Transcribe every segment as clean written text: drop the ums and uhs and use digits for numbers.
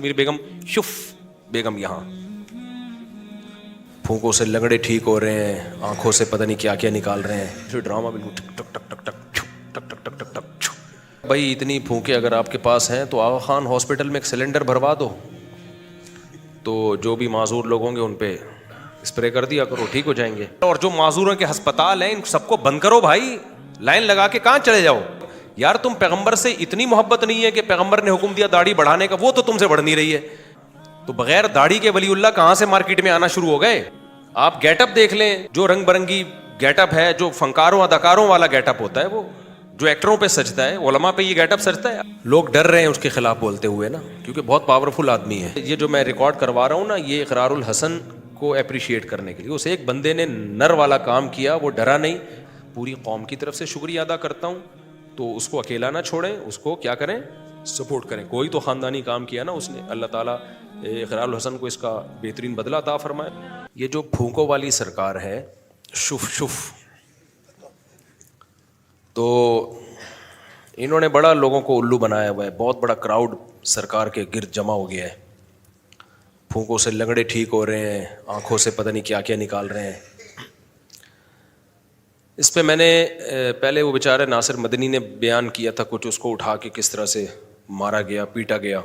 میری بیگم شف بیگم یہاں پھونکوں سے لنگڑے ٹھیک ہو رہے ہیں, آنکھوں سے پتہ نہیں کیا کیا نکال رہے ہیں, جو ڈرامہ بالکل ٹک ٹک ٹک ٹک ٹک ٹک ٹک ٹک ٹک ٹک. بھائی اتنی پھونکیں اگر آپ کے پاس ہیں تو آغا خان ہاسپٹل میں ایک سلنڈر بھروا دو, تو جو بھی معذور لوگ ہوں گے ان پہ اسپرے کر دیا کرو, ٹھیک ہو جائیں گے. اور جو معذوروں کے ہسپتال ہیں ان سب کو بند کرو بھائی, لائن لگا کے کہاں چلے جاؤ یار. تم پیغمبر سے اتنی محبت نہیں ہے کہ پیغمبر نے حکم دیا داڑھی بڑھانے کا, وہ تو تم سے بڑھ نہیں رہی ہے, تو بغیر داڑھی کے ولی اللہ کہاں سے مارکیٹ میں آنا شروع ہو گئے. آپ گیٹ اپ دیکھ لیں, جو رنگ برنگی گیٹ اپ ہے, جو فنکاروں اداکاروں والا گیٹ اپ ہوتا ہے, وہ جو ایکٹروں پہ سجتا ہے, علماء پہ یہ گیٹ اپ سجتا ہے. لوگ ڈر رہے ہیں اس کے خلاف بولتے ہوئے نا, کیونکہ بہت پاورفل آدمی ہے. یہ جو میں ریکارڈ کروا رہا ہوں نا, یہ اقرار الحسن کو اپریشیٹ کرنے کے لیے. اس ایک بندے نے نر والا کام کیا, وہ ڈرا نہیں. پوری قوم کی طرف سے شکریہ ادا کرتا ہوں, تو اس کو اکیلا نہ چھوڑیں, اس کو کیا کریں, سپورٹ کریں. کوئی تو خاندانی کام کیا نا اس نے, اللہ تعالیٰ اقرار الحسن کو اس کا بہترین بدلہ عطا فرمائے. یہ جو پھونکوں والی سرکار ہے شف شف, تو انہوں نے بڑا لوگوں کو الو بنایا ہوا ہے. بہت بڑا کراؤڈ سرکار کے گرد جمع ہو گیا ہے. پھونکوں سے لنگڑے ٹھیک ہو رہے ہیں, آنکھوں سے پتہ نہیں کیا کیا نکال رہے ہیں. اس پہ میں نے پہلے وہ بیچارے ناصر مدنی نے بیان کیا تھا کچھ, اس کو اٹھا کے کس طرح سے مارا گیا, پیٹا گیا.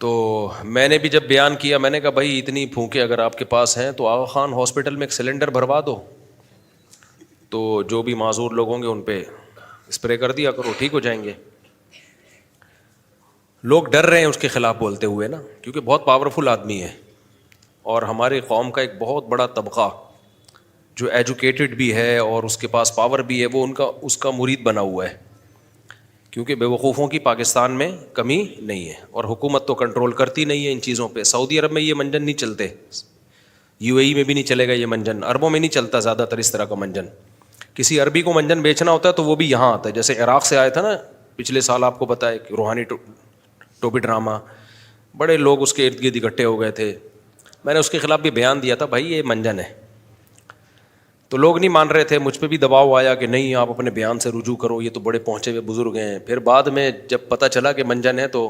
تو میں نے بھی جب بیان کیا, میں نے کہا بھائی اتنی پھونکیں اگر آپ کے پاس ہیں تو آغا خان ہاسپٹل میں ایک سلنڈر بھروا دو, تو جو بھی معذور لوگ ہوں گے ان پہ اسپرے کر دیا کرو, ٹھیک ہو جائیں گے. لوگ ڈر رہے ہیں اس کے خلاف بولتے ہوئے نا, کیونکہ بہت پاورفل آدمی ہے. اور ہماری قوم کا ایک بہت بڑا طبقہ جو ایجوکیٹڈ بھی ہے اور اس کے پاس پاور بھی ہے, وہ اس کا مرید بنا ہوا ہے. کیونکہ بے وقوفوں کی پاکستان میں کمی نہیں ہے, اور حکومت تو کنٹرول کرتی نہیں ہے ان چیزوں پہ. سعودی عرب میں یہ منجن نہیں چلتے, یو اے ای میں بھی نہیں چلے گا یہ منجن, عربوں میں نہیں چلتا زیادہ تر اس طرح کا منجن. کسی عربی کو منجن بیچنا ہوتا ہے تو وہ بھی یہاں آتا ہے. جیسے عراق سے آیا تھا نا پچھلے سال, آپ کو پتا ہے کہ روحانی ٹوپی ڈرامہ, بڑے لوگ اس کے ارد گرد اکٹھے ہو گئے تھے. میں نے اس کے خلاف بھی بیان دیا تھا, بھائی یہ منجن ہے. تو لوگ نہیں مان رہے تھے, مجھ پہ بھی دباؤ آیا کہ نہیں آپ اپنے بیان سے رجوع کرو, یہ تو بڑے پہنچے ہوئے بزرگ ہیں. پھر بعد میں جب پتہ چلا کہ منجن ہے, تو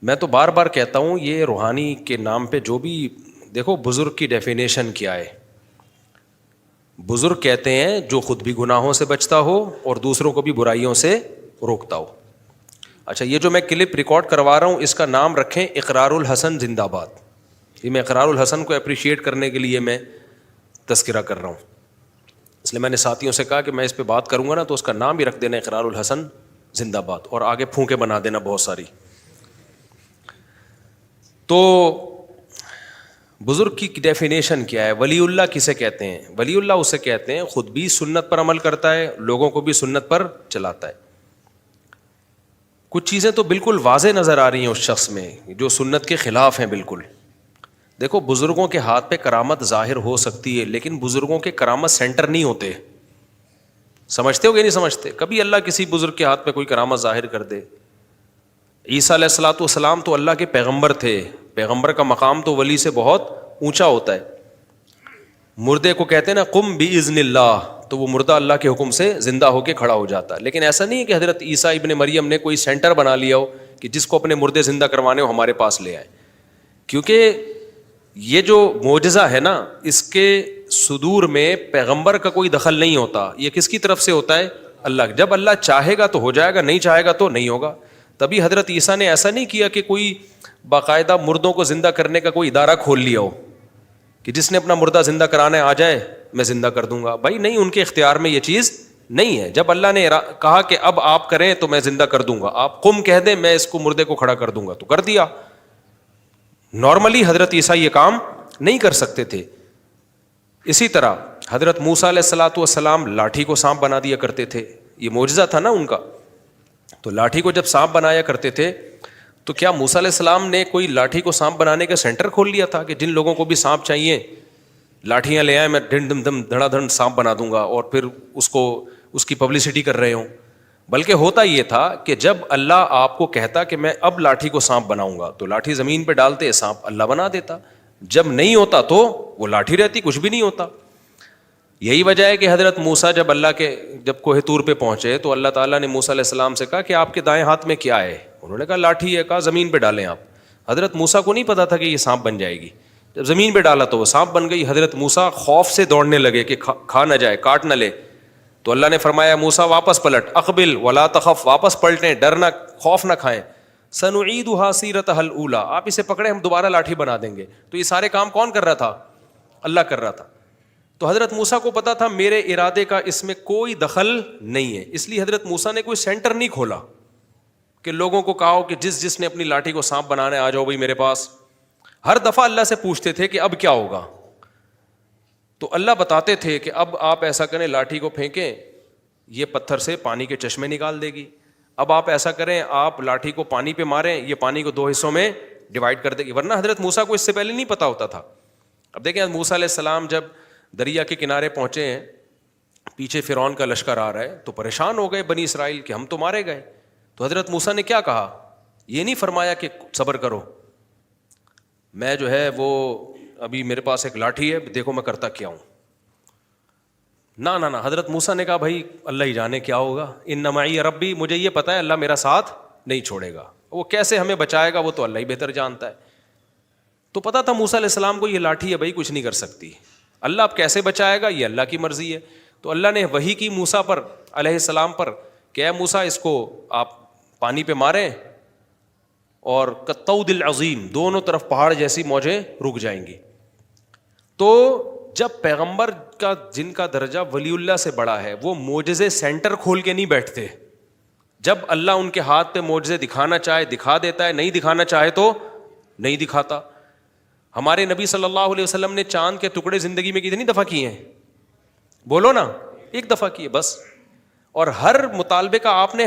میں تو بار بار کہتا ہوں یہ روحانی کے نام پہ جو بھی, دیکھو بزرگ کی ڈیفینیشن کیا ہے. بزرگ کہتے ہیں جو خود بھی گناہوں سے بچتا ہو اور دوسروں کو بھی برائیوں سے روکتا ہو. اچھا, یہ جو میں کلپ ریکارڈ کروا رہا ہوں اس کا نام رکھیں اقرار الحسن زندہ باد. یہ میں اقرار الحسن کو اپریشیٹ کرنے کے لیے میں تذکرہ کر رہا ہوں. اس لیے میں نے ساتھیوں سے کہا کہ میں اس پہ بات کروں گا نا تو اس کا نام بھی رکھ دینا اقرار الحسن زندہ باد, اور آگے پھونکے بنا دینا بہت ساری. تو بزرگ کی ڈیفینیشن کیا ہے, ولی اللہ کسے کہتے ہیں؟ ولی اللہ اسے کہتے ہیں خود بھی سنت پر عمل کرتا ہے, لوگوں کو بھی سنت پر چلاتا ہے. کچھ چیزیں تو بالکل واضح نظر آ رہی ہیں اس شخص میں جو سنت کے خلاف ہیں بالکل. دیکھو بزرگوں کے ہاتھ پہ کرامت ظاہر ہو سکتی ہے, لیکن بزرگوں کے کرامت سینٹر نہیں ہوتے. سمجھتے ہو کہ نہیں سمجھتے؟ کبھی اللہ کسی بزرگ کے ہاتھ پہ کوئی کرامت ظاہر کر دے. عیسیٰ علیہ الصلوۃ والسلام تو اللہ کے پیغمبر تھے, پیغمبر کا مقام تو ولی سے بہت اونچا ہوتا ہے. مردے کو کہتے ہیں نا قم باذن اللہ, تو وہ مردہ اللہ کے حکم سے زندہ ہو کے کھڑا ہو جاتا ہے. لیکن ایسا نہیں ہے کہ حضرت عیسیٰ ابن مریم نے کوئی سینٹر بنا لیا ہو کہ جس کو اپنے مردے زندہ کروانے ہو ہمارے پاس لے آئے. کیونکہ یہ جو معجزہ ہے نا, اس کے صدور میں پیغمبر کا کوئی دخل نہیں ہوتا. یہ کس کی طرف سے ہوتا ہے؟ اللہ. جب اللہ چاہے گا تو ہو جائے گا, نہیں چاہے گا تو نہیں ہوگا. تبھی حضرت عیسیٰ نے ایسا نہیں کیا کہ کوئی باقاعدہ مردوں کو زندہ کرنے کا کوئی ادارہ کھول لیا ہو کہ جس نے اپنا مردہ زندہ کرانا ہے آ جائے میں زندہ کر دوں گا. بھائی نہیں, ان کے اختیار میں یہ چیز نہیں ہے. جب اللہ نے کہا کہ اب آپ کریں تو میں زندہ کر دوں گا, آپ قم کہہ دیں میں اس کو مردے کو کھڑا کر دوں گا, تو کر دیا. نارملی حضرت عیسیٰ یہ کام نہیں کر سکتے تھے. اسی طرح حضرت موسیٰ علیہ الصلوۃ والسلام لاٹھی کو سانپ بنا دیا کرتے تھے, یہ معجزہ تھا نا ان کا. تو لاٹھی کو جب سانپ بنایا کرتے تھے تو کیا موسیٰ علیہ السلام نے کوئی لاٹھی کو سانپ بنانے کا سینٹر کھول لیا تھا کہ جن لوگوں کو بھی سانپ چاہیے لاٹھیاں لے آئے, میں ڈن دم دم دھڑا دھڑ سانپ بنا دوں گا, اور پھر اس کی پبلسٹی کر رہے ہوں. بلکہ ہوتا یہ تھا کہ جب اللہ آپ کو کہتا کہ میں اب لاٹھی کو سانپ بناؤں گا تو لاٹھی زمین پہ ڈالتے, سانپ اللہ بنا دیتا. جب نہیں ہوتا تو وہ لاٹھی رہتی, کچھ بھی نہیں ہوتا. یہی وجہ ہے کہ حضرت موسیٰ جب کوہ طور پہ پہنچے تو اللہ تعالیٰ نے موسیٰ علیہ السلام سے کہا کہ آپ کے دائیں ہاتھ میں کیا ہے؟ انہوں نے کہا لاٹھی ہے. کہا زمین پہ ڈالیں آپ. حضرت موسیٰ کو نہیں پتا تھا کہ یہ سانپ بن جائے گی. جب زمین پہ ڈالا تو وہ سانپ بن گئی. حضرت موسیٰ خوف سے دوڑنے لگے کہ کھا نہ جائے, کاٹ نہ لے. تو اللہ نے فرمایا موسیٰ واپس پلٹ, اقبل ولا تخف, واپس پلٹیں, ڈرنا, خوف نہ کھائیں. سنعیدھا سیرتھا الاولی, آپ اسے پکڑے ہم دوبارہ لاٹھی بنا دیں گے. تو یہ سارے کام کون کر رہا تھا؟ اللہ کر رہا تھا. تو حضرت موسیٰ کو پتا تھا میرے ارادے کا اس میں کوئی دخل نہیں ہے, اس لیے حضرت موسیٰ نے کوئی سینٹر نہیں کھولا کہ لوگوں کو کہا کہ جس نے اپنی لاٹھی کو سانپ بنانا ہے آ جاؤ بھائی میرے پاس. ہر دفعہ اللہ سے پوچھتے تھے کہ اب کیا ہوگا, تو اللہ بتاتے تھے کہ اب آپ ایسا کریں, لاٹھی کو پھینکیں, یہ پتھر سے پانی کے چشمے نکال دے گی. اب آپ ایسا کریں, آپ لاٹھی کو پانی پہ ماریں, یہ پانی کو 2 حصوں میں ڈیوائڈ کر دے گی. ورنہ حضرت موسیٰ کو اس سے پہلے نہیں پتا ہوتا تھا. اب دیکھیں موسیٰ علیہ السلام جب دریا کے کنارے پہنچے ہیں, پیچھے فرعون کا لشکر آ رہا ہے, تو پریشان ہو گئے بنی اسرائیل کہ ہم تو مارے گئے. تو حضرت موسیٰ نے کیا کہا, یہ نہیں فرمایا کہ صبر کرو, میں جو ہے وہ ابھی میرے پاس ایک لاٹھی ہے, دیکھو میں کرتا کیا ہوں. نہ حضرت موسیٰ نے کہا بھائی اللہ ہی جانے کیا ہوگا, ان معی ربی, مجھے یہ پتا ہے اللہ میرا ساتھ نہیں چھوڑے گا, وہ کیسے ہمیں بچائے گا وہ تو اللہ ہی بہتر جانتا ہے. تو پتا تھا موسیٰ علیہ السلام کو یہ لاٹھی ہے بھائی کچھ نہیں کر سکتی, اللہ اب کیسے بچائے گا یہ اللہ کی مرضی ہے. تو اللہ نے وحی کی موسیٰ پر علیہ السلام پر کہ اے موسیٰ اس کو آپ پانی پہ ماریں اور کالطود العظیم, دونوں طرف پہاڑ جیسی موجیں رک جائیں گی. تو جب پیغمبر کا جن کا درجہ ولی اللہ سے بڑا ہے وہ معجزے سینٹر کھول کے نہیں بیٹھتے. جب اللہ ان کے ہاتھ پہ معجزے دکھانا چاہے دکھا دیتا ہے, نہیں دکھانا چاہے تو نہیں دکھاتا. ہمارے نبی صلی اللہ علیہ وسلم نے چاند کے ٹکڑے زندگی میں کتنی دفعہ کیے ہیں؟ بولو نا, 1 دفعہ کیے بس. اور ہر مطالبے کا آپ نے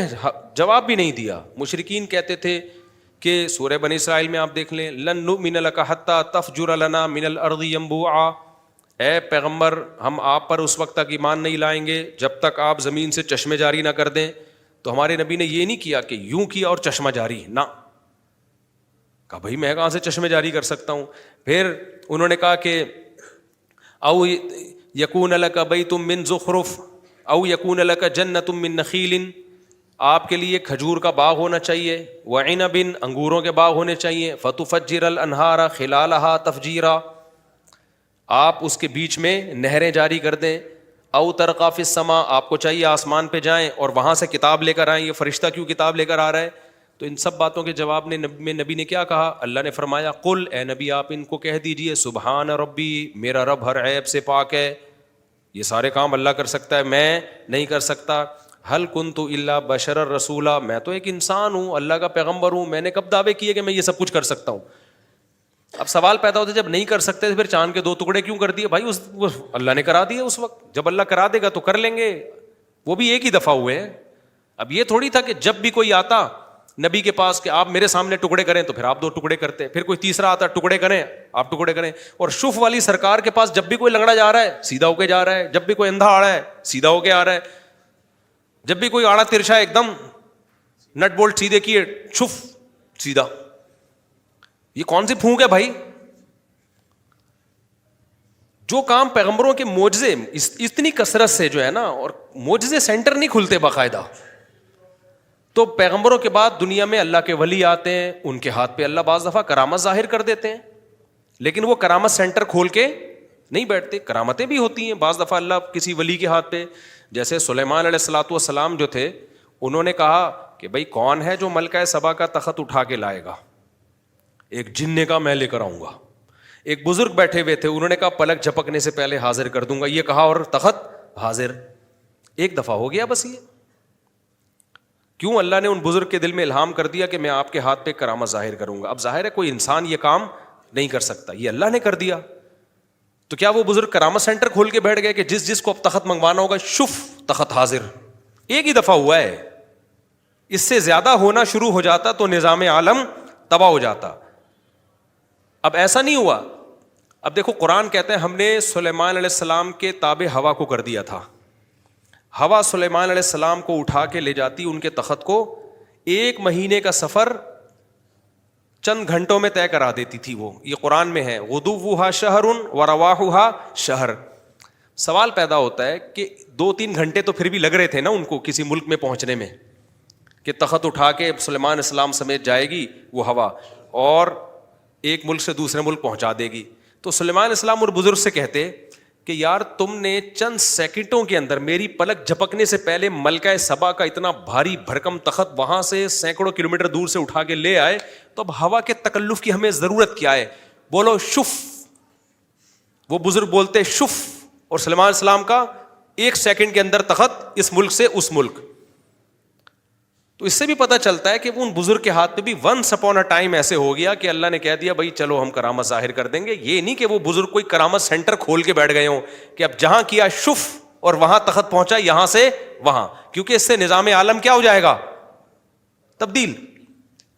جواب بھی نہیں دیا. مشرکین کہتے تھے کہ سورہ بنی اسرائیل میں آپ دیکھ لیں, لن نؤمن لک حتی تفجر لنا من الارض ینبوعا, اے پیغمبر ہم آپ پر اس وقت تک ایمان نہیں لائیں گے جب تک آپ زمین سے چشمے جاری نہ کر دیں. تو ہمارے نبی نے یہ نہیں کیا کہ یوں کیا اور چشمہ جاری, نہ کہا بھائی میں کہاں سے چشمے جاری کر سکتا ہوں. پھر انہوں نے کہا کہ او یکون لک بیت من زخرف او یکون لک جنۃ من نخیل, آپ کے لیے کھجور کا باغ ہونا چاہیے, وعنب, انگوروں کے باغ ہونے چاہیے, فتفجر الانہار خلالہا تفجیرا, آپ اس کے بیچ میں نہریں جاری کر دیں, او ترقی فی السماء, آپ کو چاہیے آسمان پہ جائیں اور وہاں سے کتاب لے کر آئیں. یہ فرشتہ کیوں کتاب لے کر آ رہا ہے؟ تو ان سب باتوں کے جواب میں نبی نے کیا کہا؟ اللہ نے فرمایا قل, اے نبی آپ ان کو کہہ دیجئے سبحان ربی, میرا رب ہر عیب سے پاک ہے, یہ سارے کام اللہ کر سکتا ہے, میں نہیں کر سکتا. حل کنت الا بشر رسولا, میں تو ایک انسان ہوں, اللہ کا پیغمبر ہوں, میں نے کب دعوے کیے کہ میں یہ سب کچھ کر سکتا ہوں؟ اب سوال پیدا ہوتا ہے جب نہیں کر سکتے تو پھر چاند کے 2 ٹکڑے کیوں کر دیے؟ بھائی اللہ نے کرا دیے اس وقت, جب اللہ کرا دے گا تو کر لیں گے, وہ بھی ایک ہی دفعہ ہوئے ہیں. اب یہ تھوڑی تھا کہ جب بھی کوئی آتا نبی کے پاس کہ آپ میرے سامنے ٹکڑے کریں تو پھر آپ 2 ٹکڑے کرتے, پھر کوئی تیسرا آتا ٹکڑے کریں آپ ٹکڑے کریں. اور شف والی سرکار کے پاس جب بھی کوئی لنگڑا جا رہا ہے سیدھا ہو کے جا رہا ہے, جب بھی کوئی اندھا آ رہا ہے سیدھا ہو کے آ رہا ہے, جب بھی کوئی آڑا ترشا ایک دم نٹ بولٹ سیدھے کیے شف سیدھا. یہ کون سی پھونک ہے بھائی؟ جو کام پیغمبروں کے معجزے اتنی کثرت سے جو ہے نا, اور معجزے سینٹر نہیں کھلتے باقاعدہ. تو پیغمبروں کے بعد دنیا میں اللہ کے ولی آتے ہیں, ان کے ہاتھ پہ اللہ بعض دفعہ کرامت ظاہر کر دیتے ہیں, لیکن وہ کرامت سینٹر کھول کے نہیں بیٹھتے. کرامتیں بھی ہوتی ہیں بعض دفعہ اللہ کسی ولی کے ہاتھ پہ, جیسے سلیمان علیہ الصلوۃ والسلام جو تھے, انہوں نے کہا کہ بھائی کون ہے جو ملکہ سبا کا تخت اٹھا کے لائے گا؟ ایک جن نے کہا میں لے کر آؤں گا. ایک بزرگ بیٹھے ہوئے تھے, انہوں نے کہا پلک جھپکنے سے پہلے حاضر کر دوں گا. یہ کہا اور تخت حاضر. 1 دفعہ ہو گیا بس. یہ کیوں اللہ نے ان بزرگ کے دل میں الہام کر دیا کہ میں آپ کے ہاتھ پہ کرامت ظاہر کروں گا. اب ظاہر ہے کوئی انسان یہ کام نہیں کر سکتا, یہ اللہ نے کر دیا. تو کیا وہ بزرگ کرامت سینٹر کھول کے بیٹھ گئے کہ جس کو اب تخت منگوانا ہوگا شف تخت حاضر؟ 1 ہی دفعہ ہوا ہے. اس سے زیادہ ہونا شروع ہو جاتا تو نظام عالم تباہ ہو جاتا. اب ایسا نہیں ہوا. اب دیکھو قرآن کہتے ہیں ہم نے سلیمان علیہ السلام کے تابع ہوا کو کر دیا تھا. ہوا سلیمان علیہ السلام کو اٹھا کے لے جاتی ان کے تخت کو. 1 مہینے کا سفر چند گھنٹوں میں طے کرا دیتی تھی وہ. یہ قرآن میں ہے غدوها شہر ورواحها شہر. سوال پیدا ہوتا ہے کہ 2-3 گھنٹے تو پھر بھی لگ رہے تھے نا ان کو کسی ملک میں پہنچنے میں, کہ تخت اٹھا کے سلیمان السلام سمیت جائے گی وہ ہوا اور ایک ملک سے دوسرے ملک پہنچا دے گی. تو سلیمان السلام اور بزرگ سے کہتے کہ یار تم نے چند سیکنڈوں کے اندر میری پلک جھپکنے سے پہلے ملکہ سبا کا اتنا بھاری بھرکم تخت وہاں سے سینکڑوں کلومیٹر دور سے اٹھا کے لے آئے, تو اب ہوا کے تکلف کی ہمیں ضرورت کیا ہے؟ بولو شف. وہ بزرگ بولتے شف, اور سلیمان السلام کا ایک سیکنڈ کے اندر تخت اس ملک سے اس ملک. تو اس سے بھی پتہ چلتا ہے کہ ان بزرگ کے ہاتھ میں بھی ونس اپون اے ٹائم ایسے ہو گیا کہ اللہ نے کہہ دیا بھائی چلو ہم کرامت ظاہر کر دیں گے. یہ نہیں کہ وہ بزرگ کوئی کرامت سینٹر کھول کے بیٹھ گئے ہوں کہ اب جہاں کیا شف اور وہاں تخت پہنچا, یہاں سے وہاں, کیونکہ اس سے نظام عالم کیا ہو جائے گا؟ تبدیل.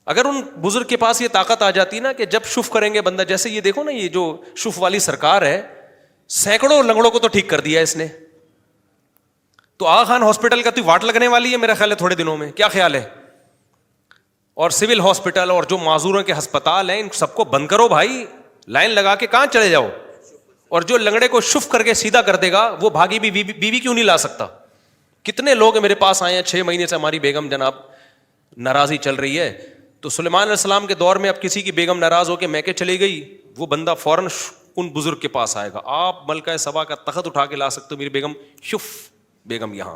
اگر ان بزرگ کے پاس یہ طاقت آ جاتی نا کہ جب شف کریں گے بندہ, جیسے یہ دیکھو نا یہ جو شف والی سرکار ہے, سینکڑوں لنگڑوں کو تو ٹھیک کر دیا اس نے. تو آغا خان ہاسپٹل کا تو واٹ لگنے والی ہے میرا خیال ہے تھوڑے دنوں میں, کیا خیال ہے؟ اور سول ہاسپٹل اور جو معذوروں کے ہسپتال ہیں ان سب کو بند کرو بھائی, لائن لگا کے کہاں چلے جاؤ. اور جو لنگڑے کو شف کر کے سیدھا کر دے گا وہ بھاگی بھی بیوی کیوں نہیں لا سکتا؟ کتنے لوگ میرے پاس آئے ہیں 6 مہینے سے ہماری بیگم جناب ناراضی چل رہی ہے. تو سلیمان علیہ السلام کے دور میں اب کسی کی بیگم ناراض ہو کے میکے چلی گئی, وہ بندہ فوراً ان بزرگ کے پاس آئے گا, آپ ملکہ سبا کا تخت اٹھا کے لا سکتے ہو, میری بیگم شف بیگم یہاں.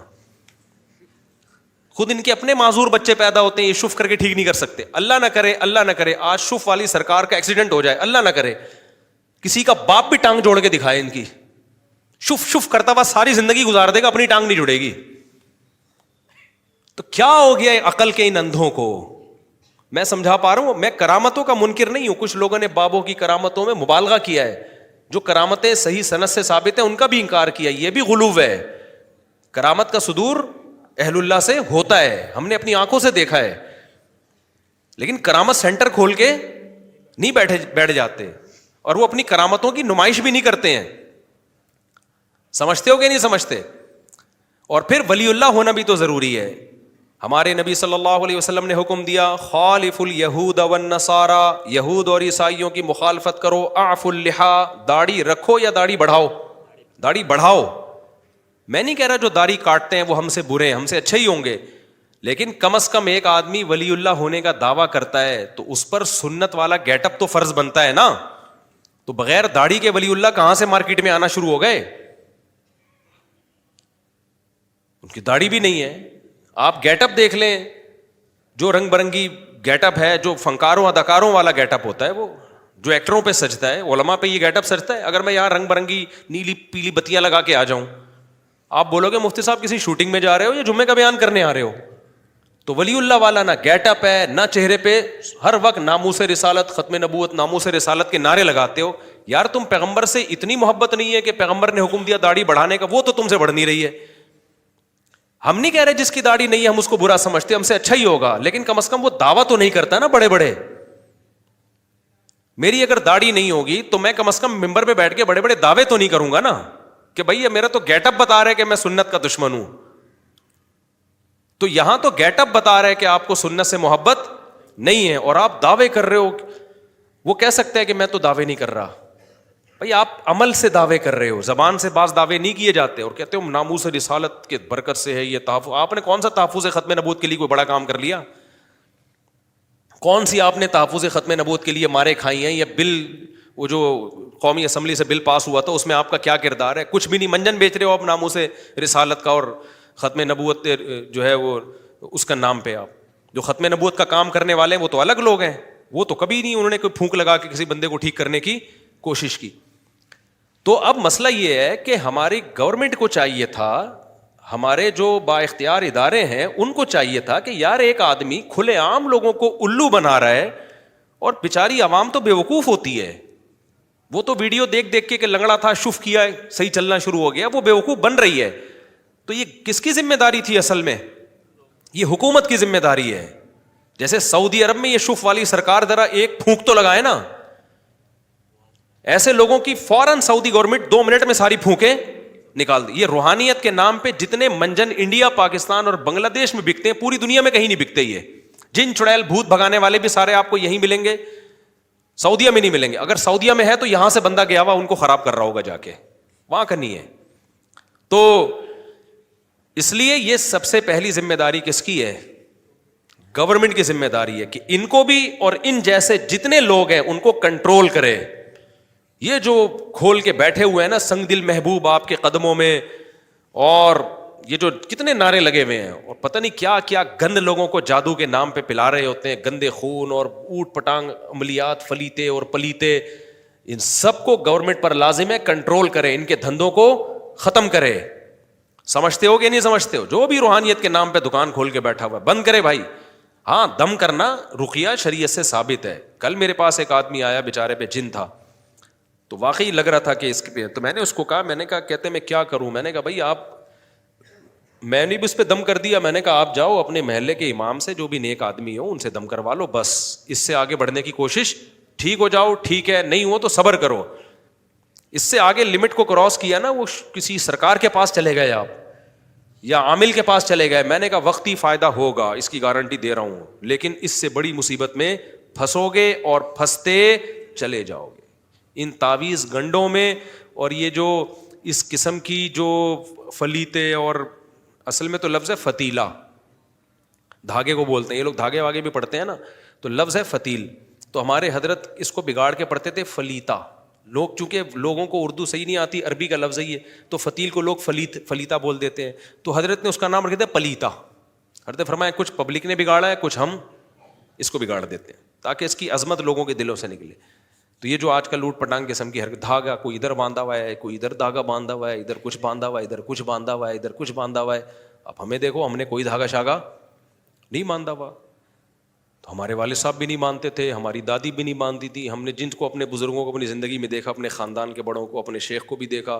خود ان کے اپنے معذور بچے پیدا ہوتے ہیں, یہ شف کر کے ٹھیک نہیں کر سکتے. اللہ نہ کرے, اللہ نہ کرے آج شف والی سرکار کا ایکسیڈنٹ ہو جائے, اللہ نہ کرے کسی کا باپ بھی ٹانگ جوڑ کے دکھائے ان کی, شف شف کرتا ہوا ساری زندگی گزار دے گا, اپنی ٹانگ نہیں جڑے گی. تو کیا ہو گیا عقل کے ان اندھوں کو؟ میں سمجھا پا رہا ہوں, میں کرامتوں کا منکر نہیں ہوں. کچھ لوگوں نے بابوں کی کرامتوں میں مبالغہ کیا ہے, جو کرامتیں صحیح سند سے ثابت ہیں ان کا بھی انکار کیا, یہ بھی غلو ہے. کرامت کا صدور اہل اللہ سے ہوتا ہے, ہم نے اپنی آنکھوں سے دیکھا ہے, لیکن کرامت سینٹر کھول کے نہیں بیٹھ جاتے, اور وہ اپنی کرامتوں کی نمائش بھی نہیں کرتے ہیں. سمجھتے ہو کہ نہیں سمجھتے؟ اور پھر ولی اللہ ہونا بھی تو ضروری ہے. ہمارے نبی صلی اللہ علیہ وسلم نے حکم دیا خالف الیہود والنصارى, یہود اور عیسائیوں کی مخالفت کرو. اعفوا اللحى, داڑھی رکھو یا داڑھی بڑھاؤ؟ داڑھی بڑھاؤ. میں نہیں کہہ رہا جو داڑھی کاٹتے ہیں وہ ہم سے برے ہیں, ہم سے اچھے ہی ہوں گے, لیکن کم از کم ایک آدمی ولی اللہ ہونے کا دعویٰ کرتا ہے تو اس پر سنت والا گیٹ اپ تو فرض بنتا ہے نا. تو بغیر داڑھی کے ولی اللہ کہاں سے مارکیٹ میں آنا شروع ہو گئے؟ ان کی داڑھی بھی نہیں ہے. آپ گیٹ اپ دیکھ لیں, جو رنگ برنگی گیٹ اپ ہے, جو فنکاروں اداکاروں والا گیٹ اپ ہوتا ہے, وہ جو ایکٹروں پہ سجتا ہے, علماء پہ یہ گیٹ اپ سجتا ہے. اگر میں یہاں رنگ برنگی نیلی پیلی بتیاں لگا کے آ جاؤں, آپ بولو گے مفتی صاحب کسی شوٹنگ میں جا رہے ہو یا جمعے کا بیان کرنے آ رہے ہو؟ تو ولی اللہ والا نہ گیٹ اپ ہے نہ چہرے پہ ہر وقت ناموس رسالت, ختم نبوت, ناموس رسالت کے نعرے لگاتے ہو. یار تم پیغمبر سے اتنی محبت نہیں ہے کہ پیغمبر نے حکم دیا داڑھی بڑھانے کا, وہ تو تم سے بڑھ نہیں رہی ہے. ہم نہیں کہہ رہے جس کی داڑھی نہیں ہے ہم اس کو برا سمجھتے, ہم سے اچھا ہی ہوگا, لیکن کم از کم وہ دعویٰ تو نہیں کرتا نا بڑے بڑے. میری اگر داڑھی نہیں ہوگی تو میں کم از کم ممبر پہ بیٹھ کے بڑے بڑے دعوے تو نہیں کروں گا نا کہ بھائی میرا تو گیٹ اپ بتا رہا ہے کہ میں سنت کا دشمن ہوں. تو یہاں تو گیٹ اپ بتا رہا ہے کہ آپ کو سنت سے محبت نہیں ہے, اور آپ دعوے کر رہے ہو. وہ کہہ سکتا ہے کہ میں تو دعوے نہیں کر رہا. بھائی آپ عمل سے دعوے کر رہے ہو, زبان سے بعض دعوے نہیں کیے جاتے, اور کہتے ہو ناموس رسالت کے برکت سے ہے یہ تحفظ. آپ نے کون سا تحفظ ختم نبوت کے لیے کوئی بڑا کام کر لیا؟ کون سی آپ نے تحفظ ختم نبوت کے لیے مارے کھائی ہیں؟ یا بل, وہ جو قومی اسمبلی سے بل پاس ہوا تھا اس میں آپ کا کیا کردار ہے؟ کچھ بھی نہیں. منجن بیچ رہے ہو آپ ناموس رسالت کا اور ختم نبوت جو ہے وہ اس کا نام پہ. آپ جو ختم نبوت کا کام کرنے والے ہیں وہ تو الگ لوگ ہیں, وہ تو کبھی نہیں انہوں نے کوئی پھونک لگا کے کسی بندے کو ٹھیک کرنے کی کوشش کی. تو اب مسئلہ یہ ہے کہ ہماری گورنمنٹ کو چاہیے تھا, ہمارے جو با اختیار ادارے ہیں ان کو چاہیے تھا کہ یار ایک آدمی کھلے عام لوگوں کو الو بنا رہا ہے, اور بیچاری عوام تو بیوقوف ہوتی ہے. وہ تو ویڈیو دیکھ دیکھ کے کہ لنگڑا تھا شف کیا صحیح چلنا شروع ہو گیا, وہ بیوقوف بن رہی ہے. تو یہ کس کی ذمہ داری تھی اصل میں؟ یہ حکومت کی ذمہ داری ہے. جیسے سعودی عرب میں یہ شف والی سرکار ذرا ایک پھونک تو لگائے نا, ایسے لوگوں کی فوراً سعودی گورنمنٹ 2 منٹ میں ساری پھونکیں نکال دی. یہ روحانیت کے نام پہ جتنے منجن انڈیا, پاکستان اور بنگلہ دیش میں بکتے ہیں پوری دنیا میں کہیں نہیں بکتے. یہ جن چڑیل بھوت بھگانے والے بھی سارے آپ کو یہیں ملیں گے, سعودیہ میں نہیں ملیں گے. اگر سعودیہ میں ہے تو یہاں سے بندہ گیا ہوا ان کو خراب کر رہا ہوگا جا کے, وہاں کا نہیں ہے. تو اس لیے یہ سب سے پہلی ذمہ داری کس کی ہے؟ گورنمنٹ کی ذمہ داری ہے کہ ان کو بھی اور ان جیسے جتنے لوگ ہیں ان کو کنٹرول کرے. یہ جو کھول کے بیٹھے ہوئے ہیں نا سنگ دل محبوب آپ کے قدموں میں, اور یہ جو کتنے نعرے لگے ہوئے ہیں اور پتہ نہیں کیا کیا گند لوگوں کو جادو کے نام پہ پلا رہے ہوتے ہیں, گندے خون اور اوٹ پٹانگ عملیات فلیتے اور پلیتے, ان سب کو گورنمنٹ پر لازم ہے کنٹرول کرے, ان کے دھندوں کو ختم کرے. سمجھتے ہو کہ نہیں سمجھتے ہو؟ جو بھی روحانیت کے نام پہ دکان کھول کے بیٹھا ہوا ہے بند کرے بھائی. ہاں دم کرنا رقیہ شریعت سے ثابت ہے. کل میرے پاس ایک آدمی آیا بیچارے پہ جن تھا, تو واقعی لگ رہا تھا کہ اس پہ, تو میں نے اس کو کہا, میں نے کہا کہتے میں کیا کروں, میں نے کہا بھائی آپ, میں نے بھی اس پہ دم کر دیا, میں نے کہا آپ جاؤ اپنے محلے کے امام سے جو بھی نیک آدمی ہو ان سے دم کروا لو, بس اس سے آگے بڑھنے کی کوشش, ٹھیک ہو جاؤ ٹھیک ہے, نہیں ہو تو صبر کرو. اس سے آگے لمٹ کو کراس کیا نا, وہ کسی سرکار کے پاس چلے گئے آپ یا عامل کے پاس چلے گئے. میں نے کہا وقتی فائدہ ہوگا, اس کی گارنٹی دے رہا ہوں, لیکن اس سے بڑی مصیبت میں پھنسو گے اور پھنستے چلے جاؤ گے ان تعویذ گنڈوں میں. اور یہ جو اس قسم کی جو فلیتے, اور اصل میں تو لفظ ہے فتیلہ, دھاگے کو بولتے ہیں یہ لوگ, دھاگے واگے بھی پڑھتے ہیں نا, تو لفظ ہے فتیل. تو ہمارے حضرت اس کو بگاڑ کے پڑھتے تھے فلیتا. لوگ چونکہ لوگوں کو اردو صحیح نہیں آتی, عربی کا لفظ ہے یہ, تو فتیل کو لوگ فلیتا بول دیتے ہیں. تو حضرت نے اس کا نام رکھ دیا پلیتا. حضرت نے فرمایا کچھ پبلک نے بگاڑا ہے, کچھ ہم اس کو بگاڑ دیتے ہیں تاکہ اس کی عظمت لوگوں کے دلوں سے نکلے. تو یہ جو آج کل لوٹ پٹانگ قسم کی حرکت, دھاگا کوئی ادھر باندھا ہوا ہے, کوئی ادھر دھاگا باندھا ہوا ہے, ادھر کچھ باندھا ہوا ہے, ادھر کچھ باندھا ہوا ہے, ادھر کچھ باندھا ہوا ہے. اب ہمیں دیکھو, ہم نے کوئی دھاگا شاگا نہیں باندھا ہوا, تو ہمارے والد صاحب بھی نہیں مانتے تھے, ہماری دادی بھی نہیں مانتی تھی. ہم نے جن کو اپنے بزرگوں کو اپنی زندگی میں دیکھا, اپنے خاندان کے بڑوں کو, اپنے شیخ کو بھی دیکھا,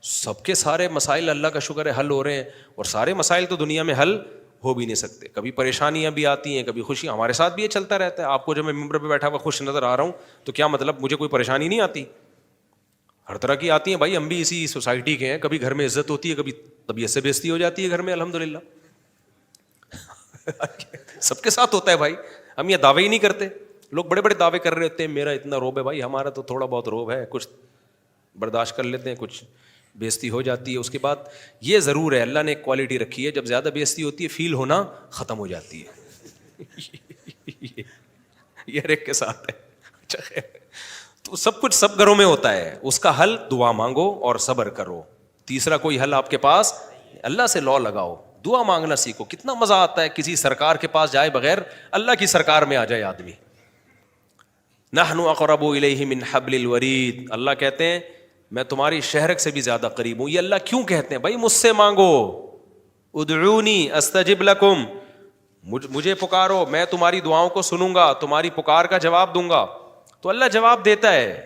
سب کے سارے مسائل اللہ کا شکر ہے حل ہو رہے ہیں. اور سارے مسائل تو دنیا میں حل ہو بھی نہیں سکتے, کبھی پریشانیاں بھی آتی ہیں, کبھی خوشیاں. ہمارے ساتھ بھی یہ چلتا رہتا ہے. آپ کو جب میں ممبر پہ بیٹھا ہوا خوش نظر آ رہا ہوں تو کیا مطلب مجھے کوئی پریشانی نہیں آتی؟ ہر طرح کی آتی ہیں بھائی, ہم بھی اسی سوسائٹی کے ہیں. کبھی گھر میں عزت ہوتی ہے, کبھی طبیعت سے بےزتی ہو جاتی ہے گھر میں, الحمدللہ سب کے ساتھ ہوتا ہے بھائی. ہم یہ دعوے ہی نہیں کرتے. لوگ بڑے بڑے دعوے کر رہے ہوتے ہیں میرا اتنا روب ہے, بھائی ہمارا تو تھوڑا بہت روب ہے, کچھ برداشت کر لیتے ہیں, کچھ بےزتی ہو جاتی ہے. اس کے بعد یہ ضرور ہے اللہ نے ایک کوالٹی رکھی ہے, جب زیادہ بےزتی ہوتی ہے فیل ہونا ختم ہو جاتی ہے. یہ ہر ایک کے ساتھ ہے. تو سب کچھ سب گھروں میں ہوتا ہے. اس کا حل دعا مانگو اور صبر کرو. تیسرا کوئی حل آپ کے پاس, اللہ سے لو لگاؤ, دعا مانگنا سیکھو. کتنا مزہ آتا ہے کسی سرکار کے پاس جائے بغیر اللہ کی سرکار میں آ جائے آدمی. نحن اقرب الیہ من حبل الورید, اللہ کہتے ہیں میں تمہاری شہرک سے بھی زیادہ قریب ہوں. یہ اللہ کیوں کہتے ہیں بھائی؟ مجھ سے مانگو, ادعونی استجب لکم, مجھے پکارو میں تمہاری دعاؤں کو سنوں گا, تمہاری پکار کا جواب دوں گا. تو اللہ جواب دیتا ہے.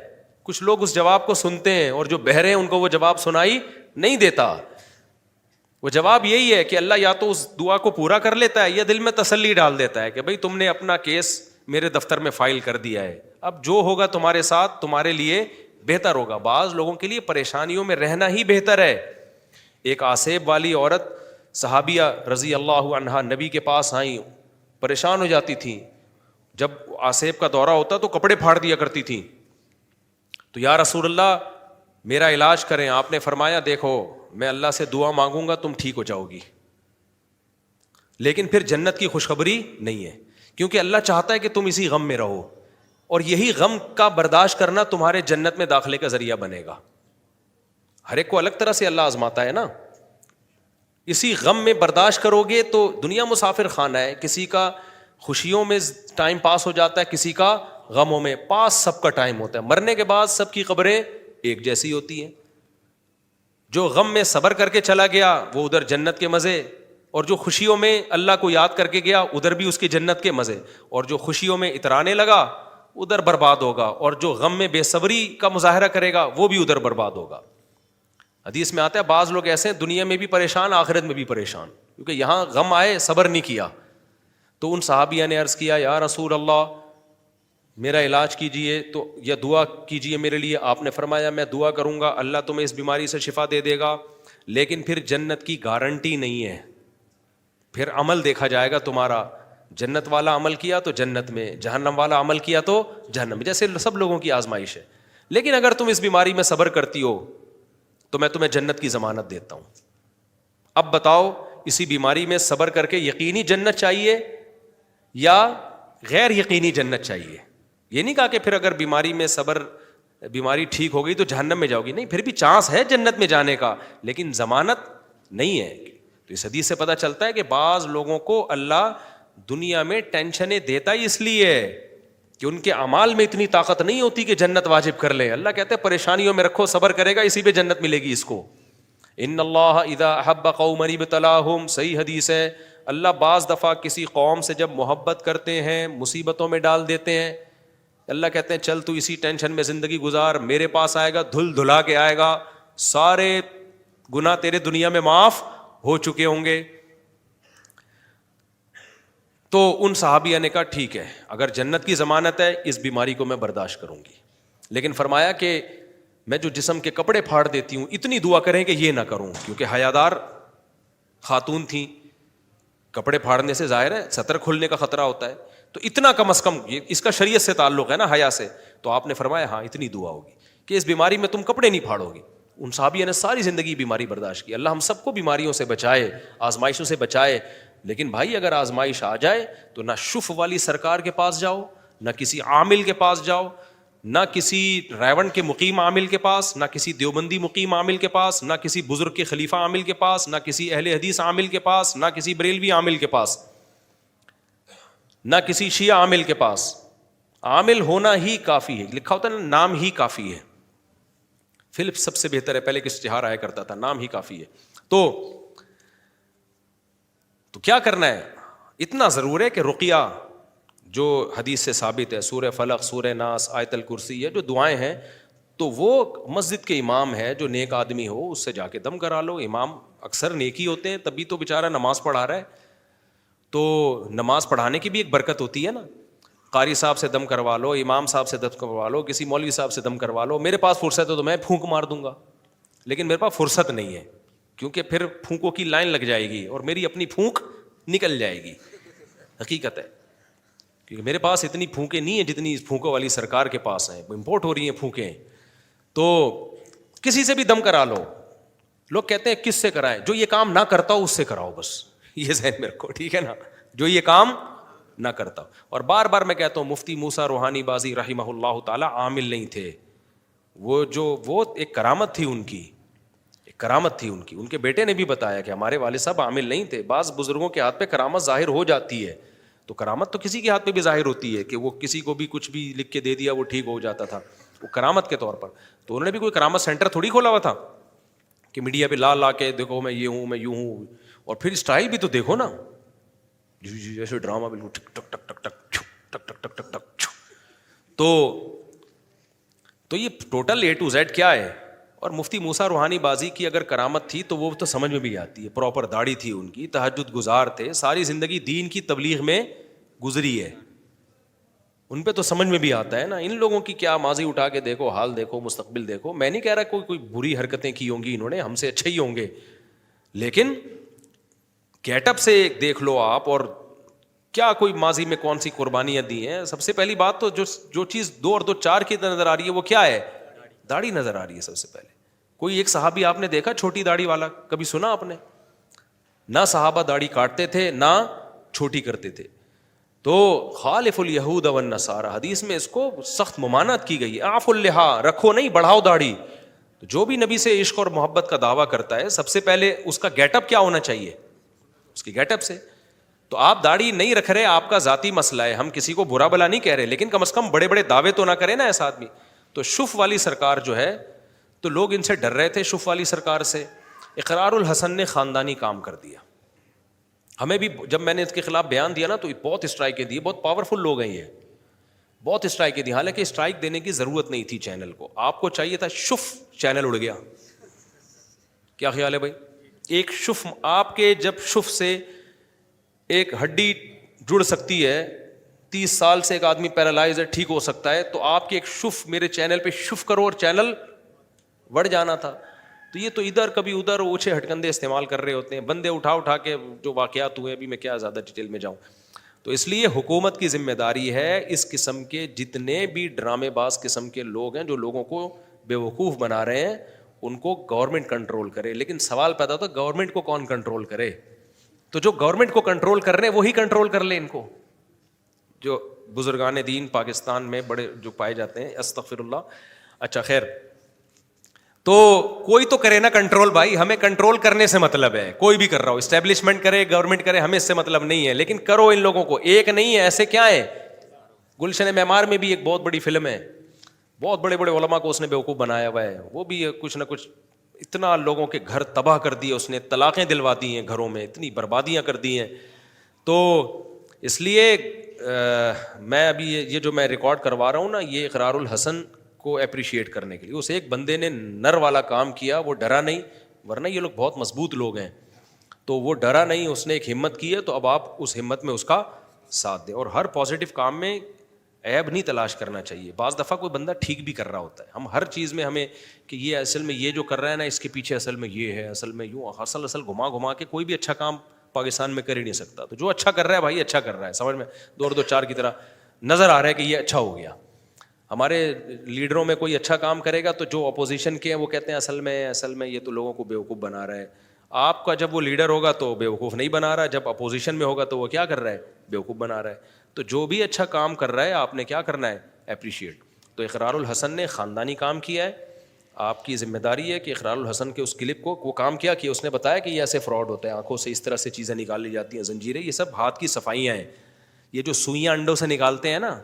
کچھ لوگ اس جواب کو سنتے ہیں اور جو بہرے ہیں ان کو وہ جواب سنائی نہیں دیتا. وہ جواب یہی ہے کہ اللہ یا تو اس دعا کو پورا کر لیتا ہے یا دل میں تسلی ڈال دیتا ہے کہ بھائی تم نے اپنا کیس میرے دفتر میں فائل کر دیا ہے, اب جو ہوگا تمہارے ساتھ تمہارے لیے بہتر ہوگا. بعض لوگوں کے لیے پریشانیوں میں رہنا ہی بہتر ہے. ایک آسیب والی عورت صحابیہ رضی اللہ عنہا نبی کے پاس آئیں, پریشان ہو جاتی تھیں. جب آسیب کا دورہ ہوتا تو کپڑے پھاڑ دیا کرتی تھیں. تو یا رسول اللہ میرا علاج کریں. آپ نے فرمایا دیکھو میں اللہ سے دعا مانگوں گا تم ٹھیک ہو جاؤ گی, لیکن پھر جنت کی خوشخبری نہیں ہے, کیونکہ اللہ چاہتا ہے کہ تم اسی غم میں رہو, اور یہی غم کا برداشت کرنا تمہارے جنت میں داخلے کا ذریعہ بنے گا. ہر ایک کو الگ طرح سے اللہ آزماتا ہے نا. اسی غم میں برداشت کرو گے تو دنیا مسافر خانہ ہے, کسی کا خوشیوں میں ٹائم پاس ہو جاتا ہے, کسی کا غموں میں. پاس سب کا ٹائم ہوتا ہے, مرنے کے بعد سب کی قبریں ایک جیسی ہوتی ہیں. جو غم میں صبر کر کے چلا گیا وہ ادھر جنت کے مزے, اور جو خوشیوں میں اللہ کو یاد کر کے گیا ادھر بھی اس کی جنت کے مزے, اور جو خوشیوں میں اترانے لگا ادھر برباد ہوگا, اور جو غم میں بے صبری کا مظاہرہ کرے گا وہ بھی ادھر برباد ہوگا. حدیث میں آتا ہے بعض لوگ ایسے ہیں دنیا میں بھی پریشان آخرت میں بھی پریشان, کیونکہ یہاں غم آئے صبر نہیں کیا. تو ان صحابیہ نے عرض کیا یا رسول اللہ میرا علاج کیجئے تو یا دعا کیجئے میرے لیے. آپ نے فرمایا میں دعا کروں گا اللہ تمہیں اس بیماری سے شفا دے دے گا, لیکن پھر جنت کی گارنٹی نہیں ہے, پھر عمل دیکھا جائے گا تمہارا. جنت والا عمل کیا تو جنت میں, جہنم والا عمل کیا تو جہنم میں, جیسے سب لوگوں کی آزمائش ہے. لیکن اگر تم اس بیماری میں صبر کرتی ہو تو میں تمہیں جنت کی ضمانت دیتا ہوں. اب بتاؤ اسی بیماری میں صبر کر کے یقینی جنت چاہیے یا غیر یقینی جنت چاہیے. یہ نہیں کہا کہ پھر اگر بیماری میں صبر، بیماری ٹھیک ہو گئی تو جہنم میں جاؤ گی، نہیں، پھر بھی چانس ہے جنت میں جانے کا، لیکن ضمانت نہیں ہے. تو اس حدیث سے پتہ چلتا ہے کہ بعض لوگوں کو اللہ دنیا میں ٹینشنیں دیتا ہی اس لیے ہے کہ ان کے اعمال میں اتنی طاقت نہیں ہوتی کہ جنت واجب کر لے. اللہ کہتے ہیں پریشانیوں میں رکھو، صبر کرے گا اسی پہ جنت ملے گی اس کو. ان اللہ اذا احب قوما ابتلاہم، صحیح حدیث ہے، اللہ بعض دفعہ کسی قوم سے جب محبت کرتے ہیں مصیبتوں میں ڈال دیتے ہیں. اللہ کہتے ہیں چل تو اسی ٹینشن میں زندگی گزار، میرے پاس آئے گا دھل دھلا کے آئے گا، سارے گناہ تیرے دنیا میں معاف ہو چکے ہوں گے. تو ان صحابیہ نے کہا ٹھیک ہے، اگر جنت کی ضمانت ہے اس بیماری کو میں برداشت کروں گی، لیکن فرمایا کہ میں جو جسم کے کپڑے پھاڑ دیتی ہوں اتنی دعا کریں کہ یہ نہ کروں، کیونکہ حیادار خاتون تھیں، کپڑے پھاڑنے سے ظاہر ہے ستر کھلنے کا خطرہ ہوتا ہے، تو اتنا کم از کم، یہ اس کا شریعت سے تعلق ہے نا، حیا سے. تو آپ نے فرمایا ہاں اتنی دعا ہوگی کہ اس بیماری میں تم کپڑے نہیں پھاڑو گی. ان صحابیہ نے ساری زندگی بیماری برداشت کی. اللہ ہم سب کو بیماریوں سے بچائے، آزمائشوں سے بچائے. لیکن بھائی اگر آزمائش آ جائے تو نہ شف والی سرکار کے پاس جاؤ، نہ کسی عامل کے پاس جاؤ، نہ کسی ریون کے مقیم عامل کے پاس، نہ کسی دیوبندی مقیم عامل کے پاس، نہ کسی بزرگ کے خلیفہ عامل کے پاس، نہ کسی اہل حدیث عامل کے پاس، نہ کسی بریلوی عامل کے پاس، نہ کسی شیعہ عامل کے پاس. عامل ہونا ہی کافی ہے، لکھا ہوتا ہے نا نام ہی کافی ہے. فلپ سب سے بہتر ہے، پہلے ایک اشتہار آیا کرتا تھا نام ہی کافی ہے. تو کیا کرنا ہے؟ اتنا ضرور ہے کہ رقیہ جو حدیث سے ثابت ہے، سورہ فلق، سورہ ناس، آیت الکرسی، یہ جو دعائیں ہیں، تو وہ مسجد کے امام ہے جو نیک آدمی ہو اس سے جا کے دم کرا لو. امام اکثر نیکی ہوتے ہیں، تبھی تو بیچارہ نماز پڑھا رہا ہے. تو نماز پڑھانے کی بھی ایک برکت ہوتی ہے نا. قاری صاحب سے دم کروا لو، امام صاحب سے دم کروا لو، کسی مولوی صاحب سے دم کروا لو. میرے پاس فرصت ہے تو میں پھونک مار دوں گا، لیکن میرے پاس فرصت نہیں ہے، کیونکہ پھر پھونکوں کی لائن لگ جائے گی اور میری اپنی پھونک نکل جائے گی. حقیقت ہے، کیونکہ میرے پاس اتنی پھونکیں نہیں ہیں جتنی اس پھونکوں والی سرکار کے پاس ہیں. امپورٹ ہو رہی ہیں پھونکیں. تو کسی سے بھی دم کرا لو. لوگ کہتے ہیں کس سے کرائیں؟ جو یہ کام نہ کرتا ہو اس سے کراؤ، بس یہ ذہن میں رکھو، ٹھیک ہے نا، جو یہ کام نہ کرتا. اور بار بار میں کہتا ہوں مفتی موسیٰ روحانی بازی رحمہ اللہ تعالی عامل نہیں تھے. وہ ایک کرامت تھی ان کی، ایک کرامت تھی ان کی. ان کے بیٹے نے بھی بتایا کہ ہمارے والد صاحب عامل نہیں تھے. بعض بزرگوں کے ہاتھ پہ کرامت ظاہر ہو جاتی ہے، تو کرامت تو کسی کے ہاتھ پہ بھی ظاہر ہوتی ہے کہ وہ کسی کو بھی کچھ بھی لکھ کے دے دیا وہ ٹھیک ہو جاتا تھا، وہ کرامت کے طور پر. تو انہوں نے بھی کوئی کرامت سینٹر تھوڑی کھولا ہوا تھا کہ میڈیا پہ لا کے دیکھو میں یہ ہوں، میں یوں ہوں. اور پھر اسٹائل بھی تو دیکھو نا، جیسے ڈرامہ بالکل ٹک ٹک ٹک ٹک ٹک ٹک ٹک ٹک ٹک ٹک. تو یہ ٹوٹل اے ٹو زیڈ کیا ہے. اور مفتی موسیٰ روحانی بازی کی اگر کرامت تھی تو وہ تو سمجھ میں بھی آتی ہے. پراپر داڑھی تھی ان کی، تہجد گزار تھے، ساری زندگی دین کی تبلیغ میں گزری ہے. ان پہ تو سمجھ میں بھی آتا ہے نا. ان لوگوں کی کیا ماضی اٹھا کے دیکھو، حال دیکھو، مستقبل دیکھو. میں نہیں کہہ رہا کوئی بری حرکتیں کی ہوں گی انہوں نے، ہم سے اچھے ہی ہوں گے، لیکن گیٹ اپ سے دیکھ لو آپ، اور کیا کوئی ماضی میں کون سی قربانیاں دی ہیں. سب سے پہلی بات تو جو چیز 2 اور 2 4 کی نظر آ رہی ہے وہ کیا ہے؟ داڑھی نظر آ رہی ہے سب سے پہلے. کوئی ایک صحابی آپ نے دیکھا چھوٹی داڑھی والا؟ کبھی سنا آپ نے؟ نہ صحابہ داڑھی کاٹتے تھے نہ چھوٹی کرتے تھے. تو خالف الیہود والنصارى، حدیث میں اس کو سخت ممانعت کی گئی ہے. اعفوا اللحیٰ، رکھو نہیں، بڑھاؤ داڑھی. تو جو بھی نبی سے عشق اور محبت کا دعویٰ کرتا ہے سب سے پہلے اس کا گیٹ اپ کیا ہونا چاہیے؟ اس کی گیٹ اپ سے. تو آپ داڑھی نہیں رکھ رہے، آپ کا ذاتی مسئلہ ہے، ہم کسی کو برا بلا نہیں کہہ رہے، لیکن کم از کم بڑے بڑے دعوے تو نہ کرے نا ایسا آدمی. تو شف والی سرکار جو ہے، تو لوگ ان سے ڈر رہے تھے شف والی سرکار سے. اقرار الحسن نے خاندانی کام کر دیا. ہمیں بھی جب میں نے اس کے خلاف بیان دیا نا تو بہت اسٹرائکیں دی، بہت پاورفل لوگ ہیں یہ، بہت اسٹرائکیں دی. حالانکہ اسٹرائک دینے کی ضرورت نہیں تھی چینل کو، آپ کو چاہیے تھا شف. چینل اڑ گیا. کیا خیال ہے بھائی؟ ایک شف، آپ کے جب شف سے ایک ہڈی جڑ سکتی ہے، 30 سال سے ایک آدمی پیرالائز ہے، ٹھیک ہو سکتا ہے، تو آپ کے ایک شف میرے چینل پہ شف کرو اور چینل بڑھ جانا تھا. تو یہ تو ادھر کبھی ادھر اوچھے ہٹکندے استعمال کر رہے ہوتے ہیں بندے اٹھا کے جو واقعات ہوئے. ابھی میں کیا زیادہ ڈیٹیل میں جاؤں. تو اس لیے حکومت کی ذمہ داری ہے اس قسم کے جتنے بھی ڈرامے باز قسم کے لوگ ہیں جو لوگوں کو بے وقوف بنا رہے ہیں ان کو گورنمنٹ کنٹرول کرے. لیکن سوال پیدا ہوتا ہے گورنمنٹ کو کون کنٹرول کرے؟ تو جو گورنمنٹ کو کنٹرول کر رہے ہیں وہی کنٹرول کر لے ان کو. جو بزرگان دین پاکستان میں بڑے جو پائے جاتے ہیں, استغفر اللہ. اچھا خیر, تو کوئی تو کرے نا کنٹرول بھائی, ہمیں کنٹرول کرنے سے مطلب ہے, کوئی بھی کر رہا ہو, اسٹیبلشمنٹ کرے, گورنمنٹ کرے, ہمیں اس سے مطلب نہیں ہے, لیکن کرو ان لوگوں کو. ایک نہیں ہے, ایسے کیا ہے. گلشن معمار میں بھی ایک بہت بڑی فلم ہے, بہت بڑے بڑے علماء کو اس نے بیوقوف بنایا ہوا ہے, وہ بھی کچھ نہ کچھ اتنا لوگوں کے گھر تباہ کر دیے اس نے, طلاقیں دلوا دی ہیں گھروں میں, اتنی بربادیاں کر دی ہیں. تو اس لیے میں ابھی یہ جو میں ریکارڈ کروا رہا ہوں نا, یہ اقرار الحسن کو اپریشیٹ کرنے کے لیے. اس ایک بندے نے نر والا کام کیا, وہ ڈرا نہیں, ورنہ یہ لوگ بہت مضبوط لوگ ہیں, تو وہ ڈرا نہیں, اس نے ایک ہمت کی ہے, تو اب آپ اس ہمت میں اس کا ساتھ دیں. اور ہر پازیٹیو کام میں عیب نہیں تلاش کرنا چاہیے. بعض دفعہ کوئی بندہ ٹھیک بھی کر رہا ہوتا ہے, ہم ہر چیز میں ہمیں کہ یہ اصل میں یہ جو کر رہا ہے نا, اس کے پیچھے اصل میں یہ ہے, اصل میں یوں, اصل گھما گھما کے کوئی بھی اچھا کام پاکستان میں کر ہی نہیں سکتا. تو جو اچھا کر رہا ہے بھائی, اچھا کر رہا ہے, سمجھ میں 2 اور 2 4 کی طرح نظر آ رہا ہے کہ یہ اچھا ہو گیا. ہمارے لیڈروں میں کوئی اچھا کام کرے گا تو جو اپوزیشن کے ہیں وہ کہتے ہیں اصل میں یہ تو لوگوں کو بیوقوف بنا رہا ہے. آپ کا جب وہ لیڈر ہوگا تو بیوقوف نہیں بنا رہا, جب اپوزیشن میں ہوگا تو وہ کیا کر رہا ہے, بیوقوف بنا رہا ہے. تو جو بھی اچھا کام کر رہا ہے آپ نے کیا کرنا ہے, اپریشیٹ. تو اقرار الحسن نے خاندانی کام کیا ہے, آپ کی ذمہ داری ہے کہ اقرار الحسن کے اس کلپ کو وہ کام کیا اس نے بتایا کہ یہ ایسے فراڈ ہوتا ہے, آنکھوں سے اس طرح سے چیزیں نکال لی جاتی ہیں, زنجیریں, یہ سب ہاتھ کی صفائیاں ہیں. یہ جو سوئیاں انڈوں سے نکالتے ہیں نا,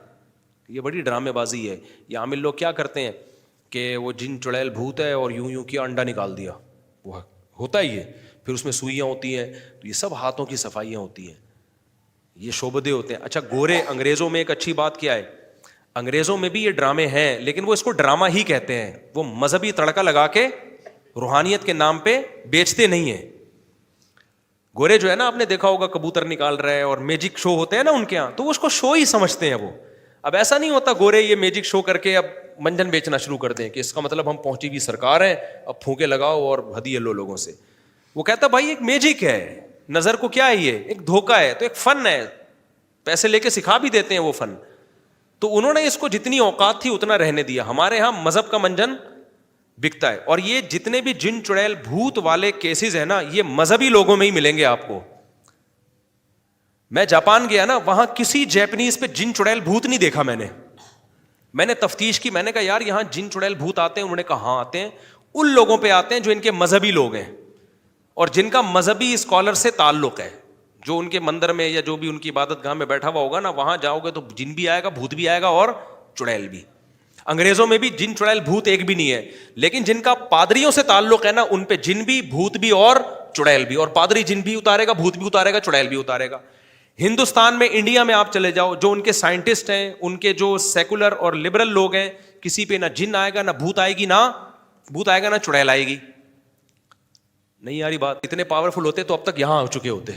یہ بڑی ڈرامے بازی ہے. یہ عامل لوگ کیا کرتے ہیں کہ وہ جن چڑیل بھوت ہے اور یوں کیا انڈا نکال دیا, وہ ہوتا ہی ہے, پھر اس میں سوئیاں ہوتی ہیں, تو یہ سب ہاتھوں کی صفائیاں ہوتی ہیں, یہ شعبدے ہوتے ہیں. اچھا گورے انگریزوں میں ایک اچھی بات کیا ہے, انگریزوں میں بھی یہ ڈرامے ہیں, لیکن وہ اس کو ڈرامہ ہی کہتے ہیں, وہ مذہبی تڑکا لگا کے روحانیت کے نام پہ بیچتے نہیں ہیں. گورے جو ہے نا, آپ نے دیکھا ہوگا کبوتر نکال رہے ہیں اور میجک شو ہوتے ہیں نا ان کے یہاں, تو وہ اس کو شو ہی سمجھتے ہیں وہ. اب ایسا نہیں ہوتا گورے یہ میجک شو کر کے اب منجن بیچنا شروع کر دیں کہ اس کا مطلب ہم پہنچی ہوئی سرکار ہیں, اب پھونکے لگاؤ اور ہدیے لو لوگوں سے. وہ کہتا بھائی ایک میجک ہے, نظر کو کیا ہے, یہ ایک دھوکہ ہے, تو ایک فن ہے, پیسے لے کے سکھا بھی دیتے ہیں وہ فن. تو انہوں نے اس کو جتنی اوقات تھی اتنا رہنے دیا. ہمارے ہاں مذہب کا منجن بکتا ہے, اور یہ جتنے بھی جن چڑیل بھوت والے کیسز ہیں نا, یہ مذہبی لوگوں میں ہی ملیں گے آپ کو. میں جاپان گیا نا, وہاں کسی جیپنیز پہ جن چڑیل بھوت نہیں دیکھا میں نے تفتیش کی, میں نے کہا یار یہاں جن چڑیل بھوت آتے ہیں؟ انہوں نے کہا ہاں آتے ہیں, ان لوگوں پہ آتے ہیں جو ان کے مذہبی لوگ ہیں اور جن کا مذہبی اسکالر سے تعلق ہے, جو ان کے مندر میں یا جو بھی ان کی عبادت گاہ میں بیٹھا ہوا ہوگا نا, وہاں جاؤ گے تو جن بھی آئے گا, بھوت بھی آئے گا اور چڑیل بھی. انگریزوں میں بھی جن چڑیل بھوت ایک بھی نہیں ہے, لیکن جن کا پادریوں سے تعلق ہے نا, ان پہ جن بھی, بھوت بھی اور چڑیل بھی, اور پادری جن بھی اتارے گا, بھوت بھی اتارے گا, چڑیل بھی اتارے گا. ہندوستان میں, انڈیا میں آپ چلے جاؤ, جو ان کے سائنٹسٹ ہیں, ان کے جو سیکولر اور لبرل لوگ ہیں, کسی پہ نہ جن آئے گا, نہ بھوت آئے گی, نہ چڑیل آئے گی. نہیں یاری بات, اتنے پاورفل ہوتے تو اب تک یہاں آ چکے ہوتے.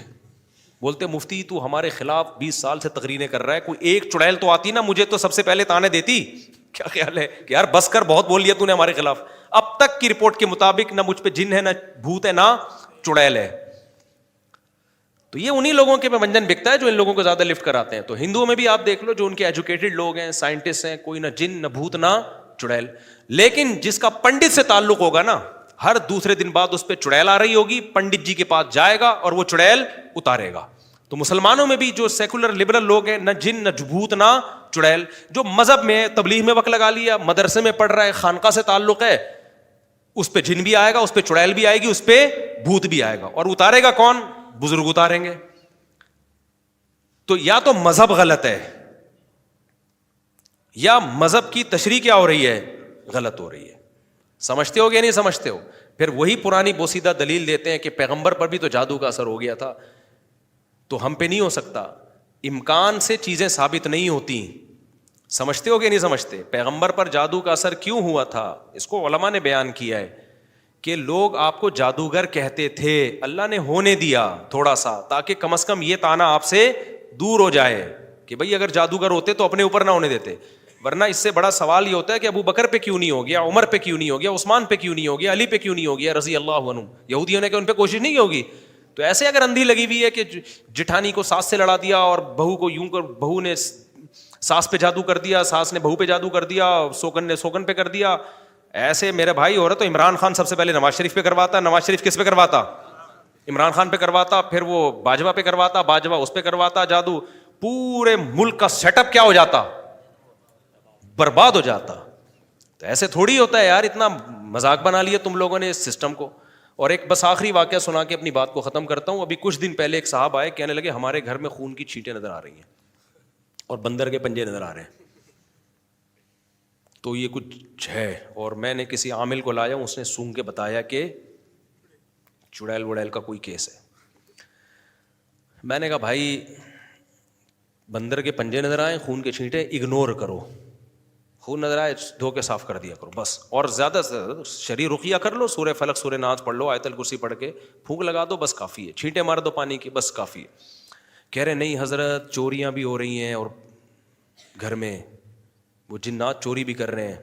بولتے مفتی تو ہمارے خلاف 20 سال سے تقریریں کر رہا ہے, کوئی ایک چڑیل تو آتی نا, مجھے تو سب سے پہلے تانے دیتی. کیا خیال ہے کہ یار بس کر, بہت بول لیا تو نے ہمارے خلاف. اب تک کی رپورٹ کے مطابق نہ مجھ پہ جن ہے, نہ بھوت ہے, نہ چڑیل ہے. تو یہ انہی لوگوں کے پہ منجن بکتا ہے جو ان لوگوں کو زیادہ لفٹ کراتے ہیں. تو ہندوؤں میں بھی آپ دیکھ لو, جو ان کے ایجوکیٹڈ لوگ ہیں, سائنٹسٹ ہیں, کوئی نہ جن, نہ بھوت, نہ چڑیل. لیکن جس کا پنڈت سے تعلق ہوگا نا, ہر دوسرے دن بعد اس پہ چڑیل آ رہی ہوگی, پنڈت جی کے پاس جائے گا اور وہ چڑیل اتارے گا. تو مسلمانوں میں بھی جو سیکولر لبرل لوگ ہیں, نہ جن, نہ بھوت, نہ چڑیل. جو مذہب میں تبلیغ میں وقت لگا لیا, مدرسے میں پڑھ رہا ہے, خانقاہ سے تعلق ہے, اس پہ جن بھی آئے گا, اس پہ چڑیل بھی آئے گی, اس پہ بھوت بھی آئے گا. اور اتارے گا کون؟ بزرگ اتاریں گے. تو یا تو مذہب غلط ہے, یا مذہب کی تشریح کیا ہو رہی ہے, غلط ہو رہی ہے. سمجھتے ہو یا نہیں سمجھتے ہو؟ پھر وہی پرانی بوسیدہ دلیل دیتے ہیں کہ پیغمبر پر بھی تو جادو کا اثر ہو گیا تھا, تو ہم پہ نہیں ہو سکتا. امکان سے چیزیں ثابت نہیں ہوتی. سمجھتے ہو کہ نہیں سمجھتے؟ پیغمبر پر جادو کا اثر کیوں ہوا تھا, اس کو علماء نے بیان کیا ہے کہ لوگ آپ کو جادوگر کہتے تھے, اللہ نے ہونے دیا تھوڑا سا, تاکہ کم از کم یہ طعنہ آپ سے دور ہو جائے کہ بھئی اگر جادوگر ہوتے تو اپنے اوپر نہ ہونے دیتے. ورنہ اس سے بڑا سوال یہ ہوتا ہے کہ ابو بکر پہ کیوں نہیں ہو گیا, عمر پہ کیوں نہیں ہو گیا, عثمان پہ کیوں نہیں ہو گیا, علی پہ کیوں نہیں ہو گیا رضی اللہ عنہ. یہودیوں نے کہ ان پہ کوشش نہیں ہوگی. تو ایسے اگر اندھی لگی ہوئی ہے کہ جٹھانی کو ساس سے لڑا دیا, اور بہو کو یوں کر, بہو نے ساس پہ جادو کر دیا, ساس نے بہو پہ جادو کر دیا, سوکن نے سوکن پہ کر دیا, ایسے میرے بھائی ہو رہا تو عمران خان سب سے پہلے نواز شریف پہ کرواتا, نواز شریف کس پہ کرواتا؟ عمران خان پہ کرواتا, پھر وہ باجوہ پہ کرواتا, باجوہ اس پہ کرواتا جادو, پورے ملک کا سیٹ اپ کیا ہو جاتا, برباد ہو جاتا. تو ایسے تھوڑی ہوتا ہے یار, اتنا مذاق بنا لیا تم لوگوں نے اس سسٹم کو. اور ایک بس آخری واقعہ سنا کے اپنی بات کو ختم کرتا ہوں. ابھی کچھ دن پہلے ایک صاحب آئے, کہنے لگے ہمارے گھر میں خون کی چھینٹیں نظر آ رہی ہیں اور بندر کے پنجے نظر آ رہے ہیں. تو یہ کچھ ہے, اور میں نے کسی عامل کو لایا, اس نے سونگ کے بتایا کہ چڑیل وڑیل کا کوئی کیس ہے. میں نے کہا بھائی بندر کے پنجے نظر آئے, خون کے چھینٹے, اگنور کرو. خون نظر آئے دھو کے صاف کر دیا کرو بس. اور زیادہ سے زیادہ شرعی رقیہ کر لو, سورہ فلق سورہ ناس پڑھ لو, آیت الکرسی پڑھ کے پھونک لگا دو, بس کافی ہے. چھینٹے مار دو پانی کی, بس کافی ہے. کہہ رہے نہیں حضرت, چوریاں بھی ہو رہی ہیں اور گھر میں وہ جنات چوری بھی کر رہے ہیں,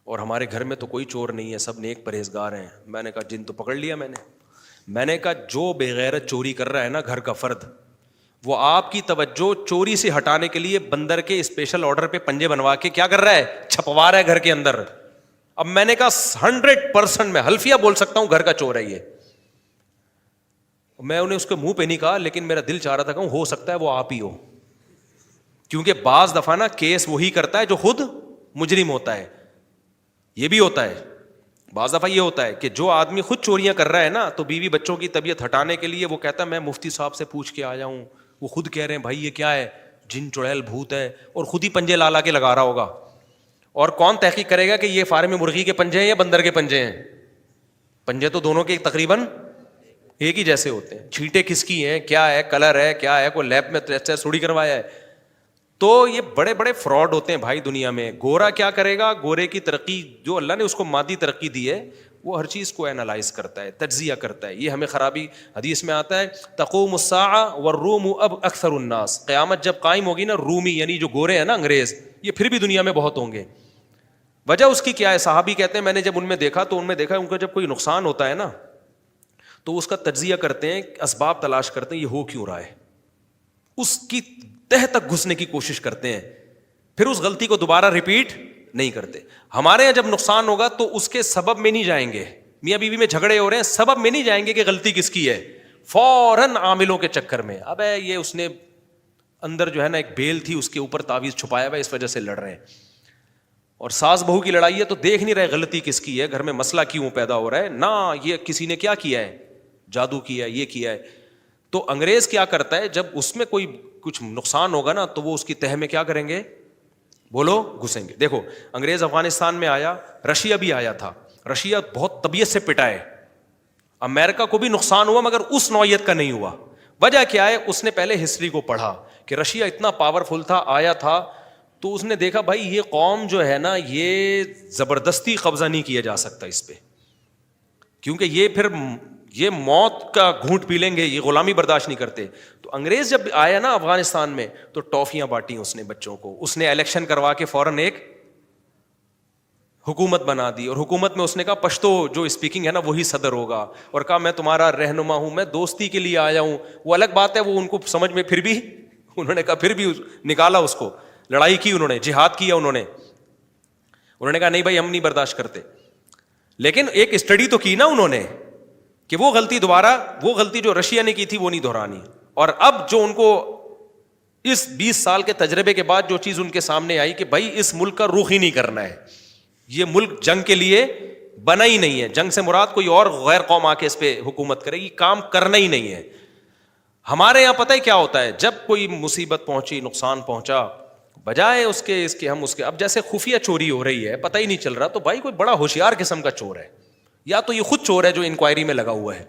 اور ہمارے گھر میں تو کوئی چور نہیں ہے, سب نیک پرہیزگار ہیں. میں نے کہا جن تو پکڑ لیا میں نے کہا جو بے غیرت چوری کر رہا ہے نا گھر کا فرد, وہ آپ کی توجہ چوری سے ہٹانے کے لیے بندر کے اسپیشل آرڈر پہ پنجے بنوا کے کیا کر رہا ہے, چھپوا رہا ہے گھر کے اندر. اب میں نے کہا 100% میں حلفیہ بول سکتا ہوں گھر کا چور ہے یہ. میں انہیں اس کے منہ پہ نہیں کہا, لیکن میرا دل چاہ رہا تھا کہ ہو سکتا ہے وہ آپ ہی ہو, کیونکہ بعض دفعہ نا کیس وہی کرتا ہے جو خود مجرم ہوتا ہے. یہ بھی ہوتا ہے بعض دفعہ, یہ ہوتا ہے کہ جو آدمی خود چوریاں کر رہا ہے نا, تو بیوی بچوں کی طبیعت ہٹانے کے لیے وہ کہتا ہے میں مفتی صاحب سے پوچھ کے آیا ہوں, وہ خود کہہ رہے ہیں بھائی یہ کیا ہے, جن چڑیل بھوت ہے, اور خود ہی پنجے لا کے لگا رہا ہوگا. اور کون تحقیق کرے گا کہ یہ فارم مرغی کے پنجے ہیں یا بندر کے پنجے ہیں؟ پنجے تو دونوں کے تقریباً ایک ہی جیسے ہوتے ہیں. چھینٹے کس کی ہیں, کیا ہے, کلر ہے, کیا ہے, کوئی لیب میں ٹیسٹ تھوڑی کروایا ہے. تو یہ بڑے بڑے فراڈ ہوتے ہیں بھائی دنیا میں. گورا کیا کرے گا, گورے کی ترقی جو اللہ نے اس کو مادی ترقی دی ہے, وہ ہر چیز کو اینالائز کرتا ہے, تجزیہ کرتا ہے. یہ ہمیں خرابی, حدیث میں آتا ہے تقوم الساعہ والروم اب اکثر الناس, قیامت جب قائم ہوگی نا, رومی یعنی جو گورے ہیں نا انگریز, یہ پھر بھی دنیا میں بہت ہوں گے. وجہ اس کی کیا ہے؟ صحابی کہتے ہیں میں نے جب ان میں دیکھا تو ان میں دیکھا ان کا جب کوئی نقصان ہوتا ہے نا, تو اس کا تجزیہ کرتے ہیں, اسباب تلاش کرتے ہیں یہ ہو کیوں رہا ہے, اس کی تہ تک گھسنے کی کوشش کرتے ہیں, پھر اس غلطی کو دوبارہ ریپیٹ نہیں کرتے. ہمارے یہاں جب نقصان ہوگا تو اس کے سبب میں نہیں جائیں گے, میاں بیوی میں جھگڑے ہو رہے ہیں, سبب میں نہیں جائیں گے کہ غلطی کس کی ہے, فوراً عاملوں کے چکر میں, اب یہ اس نے اندر جو ہے نا ایک بیل تھی اس کے اوپر تعویذ چھپایا ہوا, اس وجہ سے لڑ رہے ہیں. اور ساس بہو کی لڑائی ہے تو دیکھ نہیں رہے غلطی کس کی ہے, گھر میں مسئلہ کیوں پیدا ہو رہا ہے, نہ یہ کسی نے کیا کیا ہے, جادو کیا ہے, یہ کیا ہے. تو انگریز کیا کرتا ہے, جب اس میں کوئی کچھ نقصان ہوگا نا تو وہ اس کی تہ میں کیا کریں گے, بولو, گھسیں گے. دیکھو انگریز افغانستان میں آیا, رشیا بھی آیا تھا, رشیا بہت طبیعت سے پٹا ہے, امریکہ کو بھی نقصان ہوا مگر اس نوعیت کا نہیں ہوا. وجہ کیا ہے, اس نے پہلے ہسٹری کو پڑھا کہ رشیا اتنا پاورفل تھا, آیا تھا, تو اس نے دیکھا بھائی یہ قوم جو ہے نا یہ زبردستی قبضہ نہیں کیا جا سکتا اس پہ, کیونکہ یہ پھر یہ موت کا گھونٹ پی لیں گے, یہ غلامی برداشت نہیں کرتے. تو انگریز جب آیا نا افغانستان میں تو ٹافیاں بانٹی اس نے بچوں کو, اس نے الیکشن کروا کے فوراً ایک حکومت بنا دی, اور حکومت میں اس نے کہا پشتو جو اسپیکنگ ہے نا وہی صدر ہوگا, اور کہا میں تمہارا رہنما ہوں, میں دوستی کے لیے آیا ہوں. وہ الگ بات ہے, وہ ان کو سمجھ میں پھر بھی انہوں نے کہا, پھر بھی نکالا اس کو, لڑائی کی انہوں نے, جہاد کیا انہوں نے کہا نہیں بھائی ہم نہیں برداشت کرتے. لیکن ایک اسٹڈی تو کی نا انہوں نے کہ وہ غلطی جو رشیا نے کی تھی وہ نہیں دہرانی. اور اب جو ان کو اس 20 سال کے تجربے کے بعد جو چیز ان کے سامنے آئی کہ بھائی اس ملک کا رخ ہی نہیں کرنا ہے, یہ ملک جنگ کے لیے بنا ہی نہیں ہے, جنگ سے مراد کوئی اور غیر قوم آ کے اس پہ حکومت کرے گی, کام کرنا ہی نہیں ہے. ہمارے یہاں پتہ ہے کیا ہوتا ہے, جب کوئی مصیبت پہنچی, نقصان پہنچا, بجائے اس کے ہم اس کے, اب جیسے خفیہ چوری ہو رہی ہے پتہ ہی نہیں چل رہا, تو بھائی کوئی بڑا ہوشیار قسم کا چور ہے, یا تو یہ خود چور ہے جو انکوائری میں لگا ہوا ہے.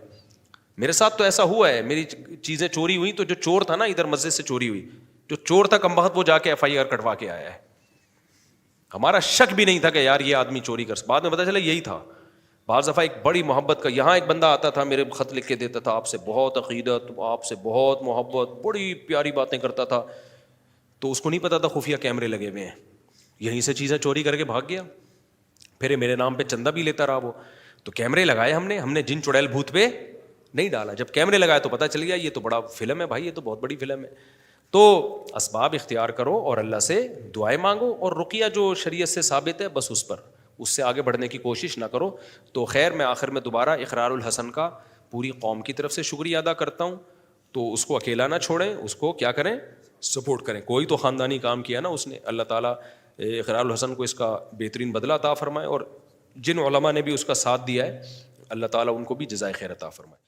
میرے ساتھ تو ایسا ہوا ہے, میری چیزیں چوری ہوئی تو جو چور تھا نا ادھر مسجد سے چوری ہوئی, جو چور تھا کم بخت وہ جا کے FIR کٹوا کے آیا ہے. ہمارا شک بھی نہیں تھا کہ یار یہ آدمی چوری کر, بعد میں پتا چلا یہی تھا. بعض دفعہ ایک بڑی محبت کا, یہاں ایک بندہ آتا تھا میرے خط لکھ کے دیتا تھا, آپ سے بہت عقیدت, آپ سے بہت محبت, بڑی پیاری باتیں کرتا تھا, تو اس کو نہیں پتا تھا خفیہ کیمرے لگے ہوئے ہیں, یہیں سے چیزیں چوری کر کے بھاگ گیا. پھر میرے نام پہ چندہ بھی لیتا رہا وہ. تو کیمرے لگائے ہم نے جن چڑیل بھوت پہ نہیں ڈالا. جب کیمرے لگائے تو پتا چل گیا یہ تو بڑا فلم ہے بھائی, یہ تو بہت بڑی فلم ہے. تو اسباب اختیار کرو اور اللہ سے دعائیں مانگو, اور رقیہ جو شریعت سے ثابت ہے بس اس سے آگے بڑھنے کی کوشش نہ کرو. تو خیر, میں آخر میں دوبارہ اقرار الحسن کا پوری قوم کی طرف سے شکریہ ادا کرتا ہوں, تو اس کو اکیلا نہ چھوڑیں, اس کو کیا کریں, سپورٹ کریں. کوئی تو خاندانی کام کیا نا اس نے, اللہ تعالیٰ اقرار الحسن کو اس کا بہترین بدلہ عطا فرمائے, اور جن علماء نے بھی اس کا ساتھ دیا ہے اللہ تعالیٰ ان کو بھی جزائے خیر عطا فرمائے.